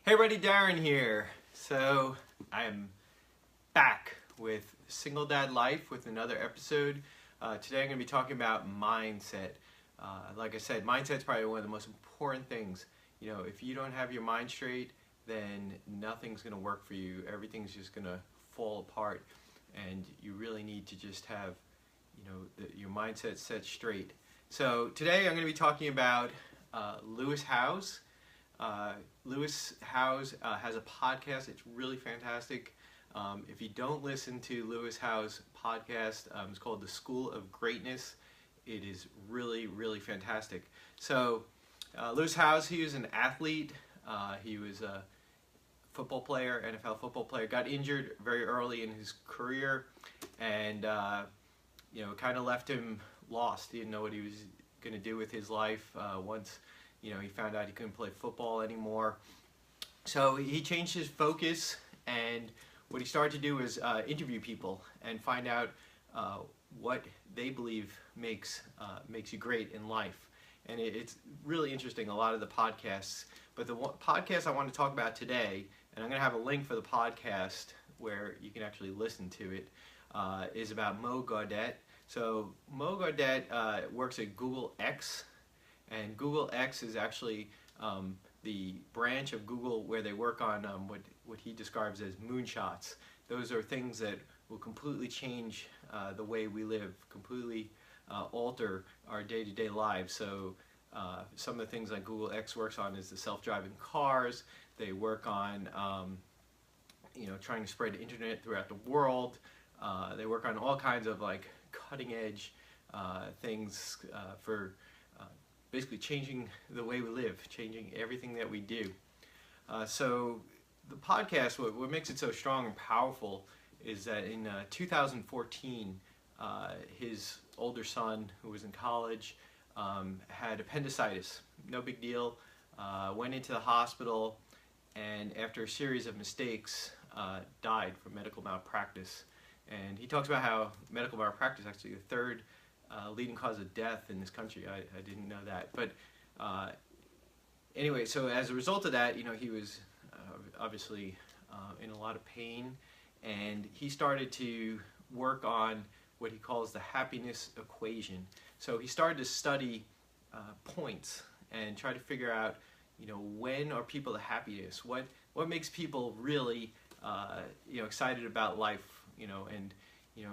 Hey everybody, Darren here. So I'm back with Single Dad Life with another episode. Today I'm going to be talking about mindset. Like I said, mindset's probably one of the most important things. You know, if you don't have your mind straight, then nothing's going to work for you. Everything's just going to fall apart, and you really need to just have, your mindset set straight. So today I'm going to be talking about Lewis Howes. Lewis Howes has a podcast. It's really fantastic. If you don't listen to Lewis Howes' podcast, it's called The School of Greatness. It is really, really fantastic. So Lewis Howes, he was an athlete. He was a football player, NFL football player. Got injured very early in his career, and it kind of left him lost. He didn't know what he was going to do with his life once he found out he couldn't play football anymore. So he changed his focus, and what he started to do was interview people and find out what they believe makes you great in life. And it's really interesting, a lot of the podcasts. But the podcast I want to talk about today, and I'm going to have a link for the podcast where you can actually listen to it, is about Mo Gawdat. So Mo Gawdat works at Google X. And Google X is actually the branch of Google where they work on what he describes as moonshots. Those are things that will completely change the way we live, completely alter our day-to-day lives. So some of the things like Google X works on is the self-driving cars. They work on trying to spread the internet throughout the world. They work on all kinds of cutting-edge things for basically changing the way we live, changing everything that we do. So the podcast, what makes it so strong and powerful is that in 2014, his older son, who was in college, had appendicitis. No big deal. Went into the hospital, and after a series of mistakes, died from medical malpractice. And he talks about how medical malpractice is actually the third leading cause of death in this country. I didn't know that. But anyway, so as a result of that, he was obviously in a lot of pain, and he started to work on what he calls the happiness equation. So he started to study points and try to figure out, when are people the happiest? What makes people really, excited about life? And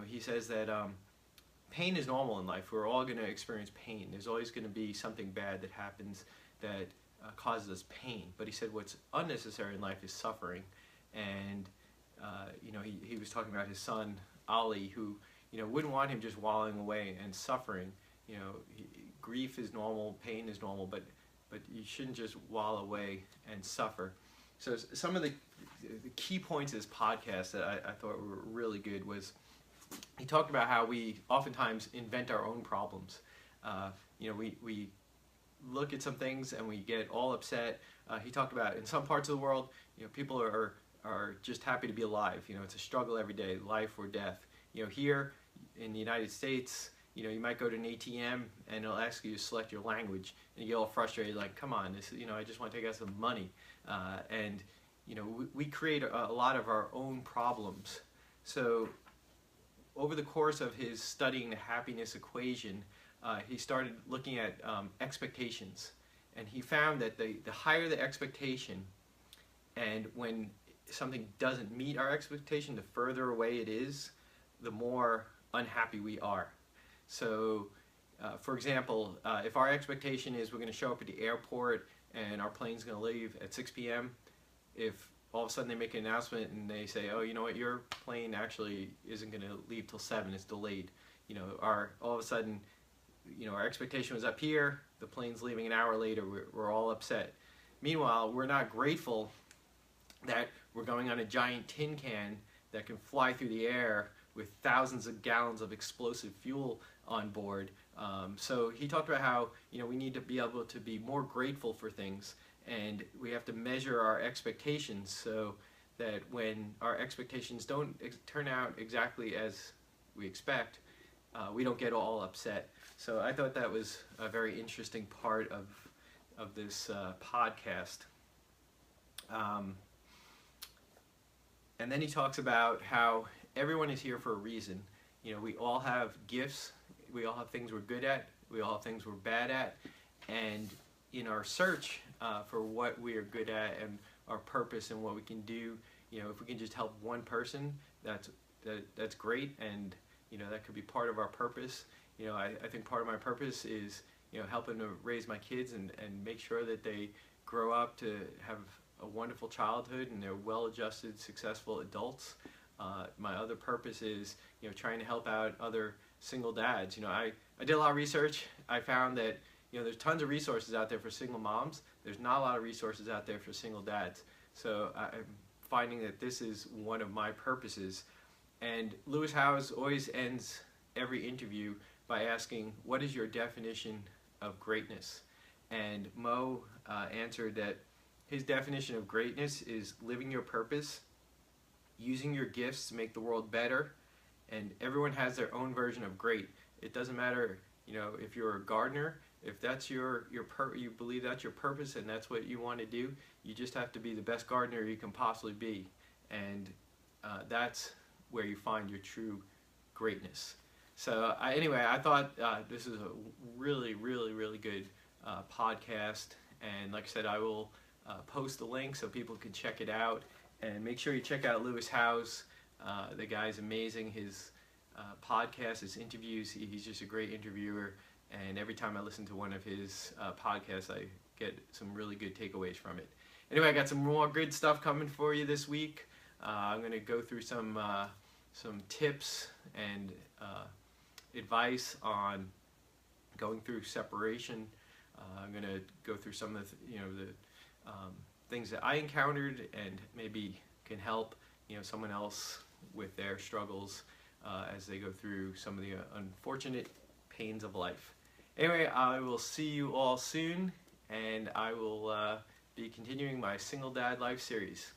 he says that pain is normal in life. We're all going to experience pain. There's always going to be something bad that happens that causes us pain. But he said what's unnecessary in life is suffering. And he was talking about his son Ali, who wouldn't want him just wallowing away and suffering. Grief is normal, pain is normal, but you shouldn't just wallow away and suffer. So some of the key points of this podcast that I thought were really good was he talked about how we oftentimes invent our own problems. We look at some things and we get all upset. He talked about in some parts of the world, people are just happy to be alive. It's a struggle every day, life or death. Here in the United States, you might go to an ATM and it'll ask you to select your language, and you get all frustrated, like, come on, this, I just want to take out some money. We create a lot of our own problems. So over the course of his studying the happiness equation, he started looking at expectations, and he found that the higher the expectation, and when something doesn't meet our expectation, the further away it is, the more unhappy we are. So for example, if our expectation is we're going to show up at the airport and our plane's going to leave at 6 p.m., if all of a sudden they make an announcement and they say, oh, you know what, your plane actually isn't going to leave till 7, it's delayed. All of a sudden, our expectation was up here, the plane's leaving an hour later, we're all upset. Meanwhile, we're not grateful that we're going on a giant tin can that can fly through the air with thousands of gallons of explosive fuel on board. So he talked about how we need to be able to be more grateful for things, and we have to measure our expectations so that when our expectations don't turn out exactly as we expect, we don't get all upset. So I thought that was a very interesting part of this podcast. Um, and then he talks about how everyone is here for a reason. You know, we all have gifts, we all have things we're good at, we all have things we're bad at, and in our search for what we are good at and our purpose and what we can do, you know, if we can just help one person, that's great, and you know, that could be part of our purpose. You know, I think part of my purpose is, you know, helping to raise my kids and make sure that they grow up to have a wonderful childhood and they're well-adjusted, successful adults. My other purpose is, you know, trying to help out other single dads. You know, I did a lot of research. I found that, you know, there's tons of resources out there for single moms. There's not a lot of resources out there for single dads. So I'm finding that this is one of my purposes. And Lewis Howes always ends every interview by asking, what is your definition of greatness? And Mo answered that his definition of greatness is living your purpose, using your gifts to make the world better, and everyone has their own version of great. It doesn't matter, you know, if you're a gardener, if that's you believe that's your purpose and that's what you want to do, you just have to be the best gardener you can possibly be, and that's where you find your true greatness. So anyway, I thought this is a really, really, really good podcast, and like I said, I will post the link so people can check it out, and make sure you check out Lewis Howes. The guy's amazing. His podcast, his interviews, he's just a great interviewer, and every time I listen to one of his podcasts, I get some really good takeaways from it. Anyway, I got some more good stuff coming for you this week. I'm going to go through some tips and advice on going through separation. I'm going to go through some of the, things that I encountered and maybe can help, you know, someone else with their struggles as they go through some of the unfortunate pains of life. Anyway, I will see you all soon, and I will be continuing my Single Dad Life series.